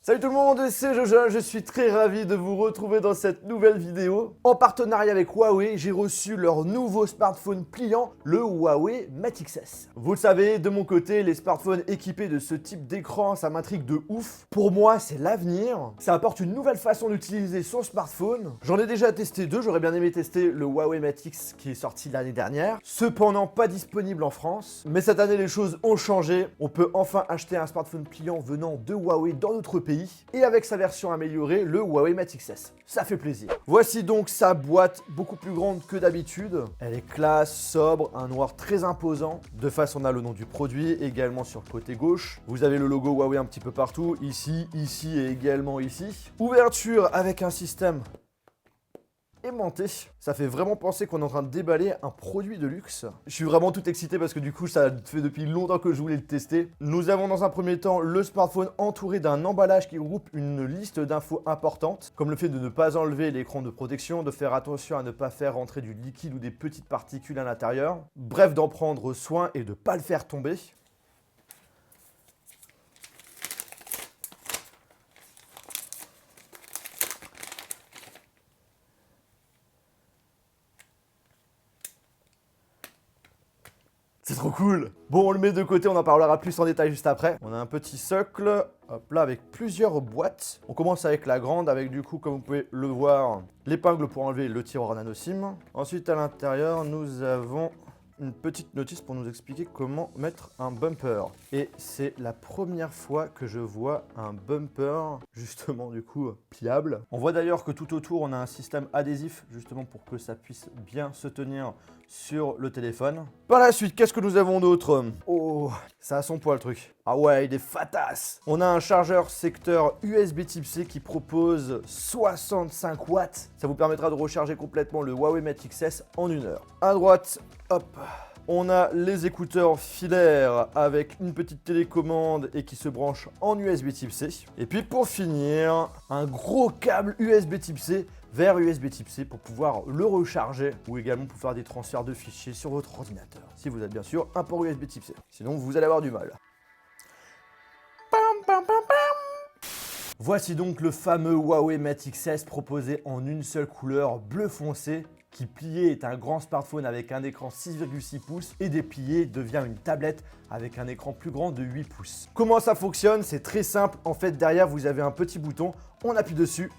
Salut tout le monde, c'est Jojo, je suis très ravi de vous retrouver dans cette nouvelle vidéo. En partenariat avec Huawei, j'ai reçu leur nouveau smartphone pliant, le Huawei Mate XS. Vous le savez, de mon côté, les smartphones équipés de ce type d'écran, ça m'intrigue de ouf. Pour moi, c'est l'avenir. Ça apporte une nouvelle façon d'utiliser son smartphone. J'en ai déjà testé deux, j'aurais bien aimé tester le Huawei Mate X qui est sorti l'année dernière. Cependant, pas disponible en France. Mais cette année, les choses ont changé. On peut enfin acheter un smartphone pliant venant de Huawei dans notre pays. Et avec sa version améliorée, le Huawei Mate XS. Ça fait plaisir. Voici donc sa boîte, beaucoup plus grande que d'habitude. Elle est classe, sobre, un noir très imposant. De face, on a le nom du produit, également sur le côté gauche. Vous avez le logo Huawei un petit peu partout, ici, ici et également ici. Ouverture avec un système aimanté. Ça fait vraiment penser qu'on est en train de déballer un produit de luxe. Je suis vraiment tout excité parce que du coup ça fait depuis longtemps que je voulais le tester. Nous avons dans un premier temps le smartphone entouré d'un emballage qui regroupe une liste d'infos importantes, comme le fait de ne pas enlever l'écran de protection, de faire attention à ne pas faire rentrer du liquide ou des petites particules à l'intérieur. Bref, d'en prendre soin et de ne pas le faire tomber. C'est trop cool. Bon, on le met de côté, on en parlera plus en détail juste après. On a un petit socle, hop là, avec plusieurs boîtes. On commence avec la grande, avec du coup, comme vous pouvez le voir, l'épingle pour enlever le tiroir nano SIM. Ensuite, à l'intérieur, nous avons une petite notice pour nous expliquer comment mettre un bumper. Et c'est la première fois que je vois un bumper, justement, du coup, pliable. On voit d'ailleurs que tout autour, on a un système adhésif, justement, pour que ça puisse bien se tenir sur le téléphone. Par la suite, qu'est-ce que nous avons d'autre? Oh, ça a son poids le truc. Ah ouais, il est fatas. On a un chargeur secteur USB Type C qui propose 65 watts. Ça vous permettra de recharger complètement le Huawei Mate XS en 1 heure. À droite, hop, on a les écouteurs filaires avec une petite télécommande et qui se branche en USB Type C. Et puis pour finir, un gros câble USB Type C vers USB Type C pour pouvoir le recharger ou également pour faire des transferts de fichiers sur votre ordinateur. Si vous êtes bien sûr un port USB Type C. Sinon, vous allez avoir du mal. Voici donc le fameux Huawei Mate XS proposé en une seule couleur bleu foncé qui plié est un grand smartphone avec un écran 6,6 pouces et déplié devient une tablette avec un écran plus grand de 8 pouces. Comment ça fonctionne? C'est très simple. En fait, derrière, vous avez un petit bouton. On appuie dessus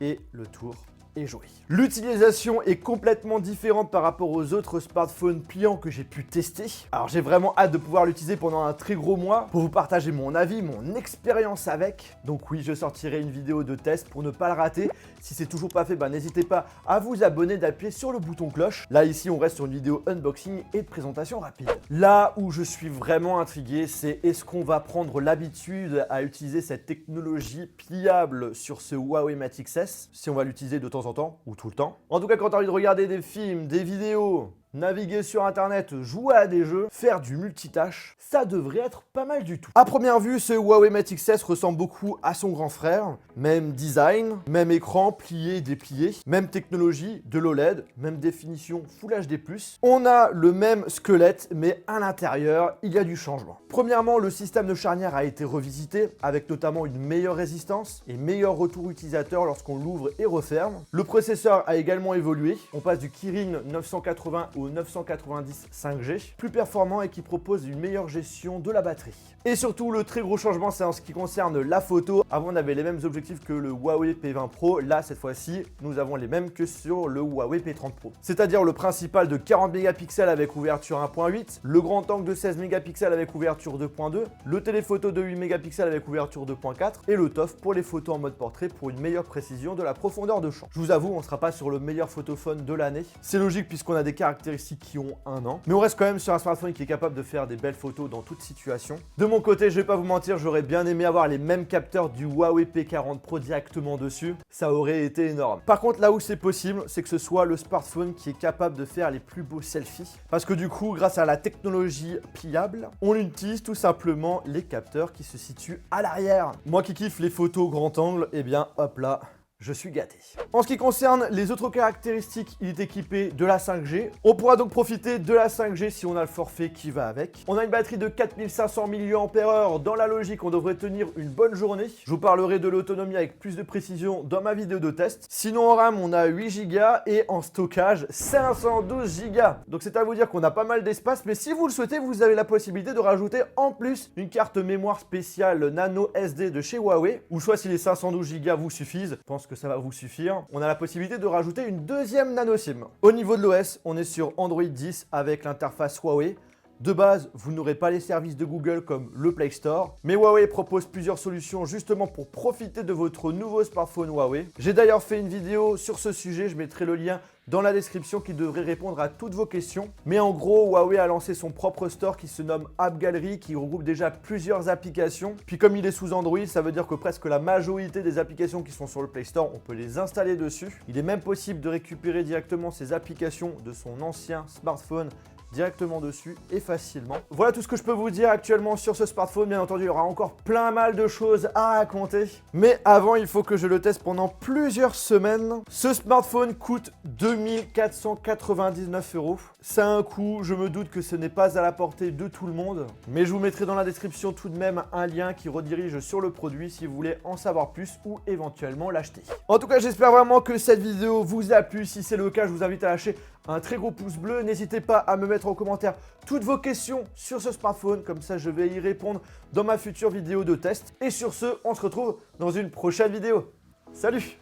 et le tour est joué. L'utilisation est complètement différente par rapport aux autres smartphones pliants que j'ai pu tester. Alors j'ai vraiment hâte de pouvoir l'utiliser pendant un très gros mois pour vous partager mon avis, mon expérience avec. Donc oui, je sortirai une vidéo de test pour ne pas le rater. Si c'est toujours pas fait, n'hésitez pas à vous abonner, d'appuyer sur le bouton cloche. Là ici, on reste sur une vidéo unboxing et de présentation rapide. Là où je suis vraiment intrigué, c'est est-ce qu'on va prendre l'habitude à utiliser cette technologie pliable sur ce Huawei Mate XS, si on va l'utiliser de temps en temps ou tout le temps. En tout cas, quand tu as envie de regarder des films, des vidéos, naviguer sur internet, jouer à des jeux, faire du multitâche, ça devrait être pas mal du tout. À première vue, ce Huawei Mate XS ressemble beaucoup à son grand frère. Même design, même écran, plié, déplié, même technologie, de l'OLED, même définition Full HD+. On a le même squelette, mais à l'intérieur, il y a du changement. Premièrement, le système de charnière a été revisité, avec notamment une meilleure résistance et meilleur retour utilisateur lorsqu'on l'ouvre et referme. Le processeur a également évolué. On passe du Kirin 980 au 990 5G, plus performant et qui propose une meilleure gestion de la batterie. Et surtout, le très gros changement, c'est en ce qui concerne la photo. Avant, on avait les mêmes objectifs que le Huawei P20 Pro. Là, cette fois-ci, nous avons les mêmes que sur le Huawei P30 Pro. C'est-à-dire le principal de 40 mégapixels avec ouverture 1.8, le grand angle de 16 mégapixels avec ouverture 2.2, le téléphoto de 8 mégapixels avec ouverture 2.4 et le TOF pour les photos en mode portrait pour une meilleure précision de la profondeur de champ. Je vous avoue, on ne sera pas sur le meilleur photophone de l'année. C'est logique puisqu'on a des caractéristiques qui ont 1 an. Mais on reste quand même sur un smartphone qui est capable de faire des belles photos dans toute situation. De mon côté, je vais pas vous mentir, j'aurais bien aimé avoir les mêmes capteurs du Huawei P40 Pro directement dessus. Ça aurait été énorme. Par contre, là où c'est possible, c'est que ce soit le smartphone qui est capable de faire les plus beaux selfies. Parce que du coup, grâce à la technologie pliable, on utilise tout simplement les capteurs qui se situent à l'arrière. Moi qui kiffe les photos grand angle, eh bien hop là, Je suis gâté. En ce qui concerne les autres caractéristiques, il est équipé de la 5G. On pourra donc profiter de la 5G si on a le forfait qui va avec. On a une batterie de 4500 mAh. Dans la logique, on devrait tenir une bonne journée. Je vous parlerai de l'autonomie avec plus de précision dans ma vidéo de test. Sinon en RAM, on a 8 Go et en stockage 512 Go. Donc c'est à vous dire qu'on a pas mal d'espace, mais si vous le souhaitez, vous avez la possibilité de rajouter en plus une carte mémoire spéciale Nano SD de chez Huawei, ou soit si les 512 Go vous suffisent, je pense que ça va vous suffire, on a la possibilité de rajouter une deuxième nano SIM. Au niveau de l'OS, on est sur Android 10 avec l'interface Huawei. De base, vous n'aurez pas les services de Google comme le Play Store, mais Huawei propose plusieurs solutions justement pour profiter de votre nouveau smartphone Huawei. J'ai d'ailleurs fait une vidéo sur ce sujet, je mettrai le lien dans la description qui devrait répondre à toutes vos questions. Mais en gros, Huawei a lancé son propre store qui se nomme App Gallery, qui regroupe déjà plusieurs applications. Puis comme il est sous Android, ça veut dire que presque la majorité des applications qui sont sur le Play Store, on peut les installer dessus. Il est même possible de récupérer directement ces applications de son ancien smartphone directement dessus et facilement. Voilà tout ce que je peux vous dire actuellement sur ce smartphone. Bien entendu, il y aura encore plein mal de choses à raconter. Mais avant, il faut que je le teste pendant plusieurs semaines. Ce smartphone coûte 2499 €. Ça a un coût, je me doute que ce n'est pas à la portée de tout le monde. Mais je vous mettrai dans la description tout de même un lien qui redirige sur le produit si vous voulez en savoir plus ou éventuellement l'acheter. En tout cas, j'espère vraiment que cette vidéo vous a plu. Si c'est le cas, je vous invite à lâcher un très gros pouce bleu. N'hésitez pas à me mettre en commentaire toutes vos questions sur ce smartphone. Comme ça, je vais y répondre dans ma future vidéo de test. Et sur ce, on se retrouve dans une prochaine vidéo. Salut!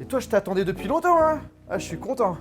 Et toi, je t'attendais depuis longtemps, hein? Ah, je suis content.